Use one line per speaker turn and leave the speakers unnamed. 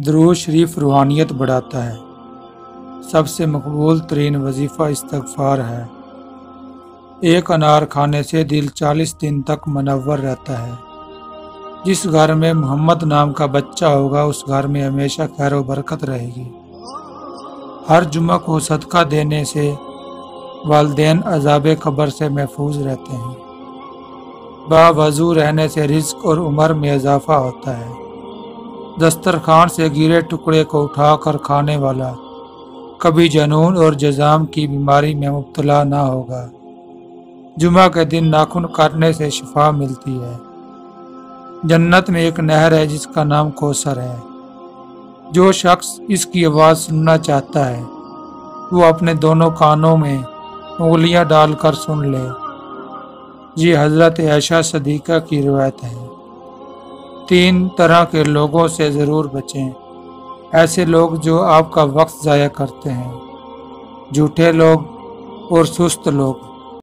درود شریف روحانیت بڑھاتا ہے۔ سب سے مقبول ترین وظیفہ استغفار ہے۔ ایک انار کھانے سے دل 40 دن تک منور رہتا ہے۔ جس گھر میں محمد نام کا بچہ ہوگا اس گھر میں ہمیشہ خیر و برکت رہے گی۔ ہر جمعہ کو صدقہ دینے سے والدین عذاب قبر سے محفوظ رہتے ہیں۔ باوضو رہنے سے رزق اور عمر میں اضافہ ہوتا ہے۔ دسترخوان سے گرے ٹکڑے کو اٹھا کر کھانے والا کبھی جنون اور جذام کی بیماری میں مبتلا نہ ہوگا۔ جمعہ کے دن ناخن کاٹنے سے شفا ملتی ہے۔ جنت میں ایک نہر ہے جس کا نام کوثر ہے۔ جو شخص اس کی آواز سننا چاہتا ہے وہ اپنے دونوں کانوں میں انگلیاں ڈال کر سن لے۔ یہ حضرت عائشہ صدیقہ کی روایت ہے۔ 3 طرح کے لوگوں سے ضرور بچیں۔ ایسے لوگ جو آپ کا وقت ضائع کرتے ہیں، جھوٹے لوگ اور سست لوگ۔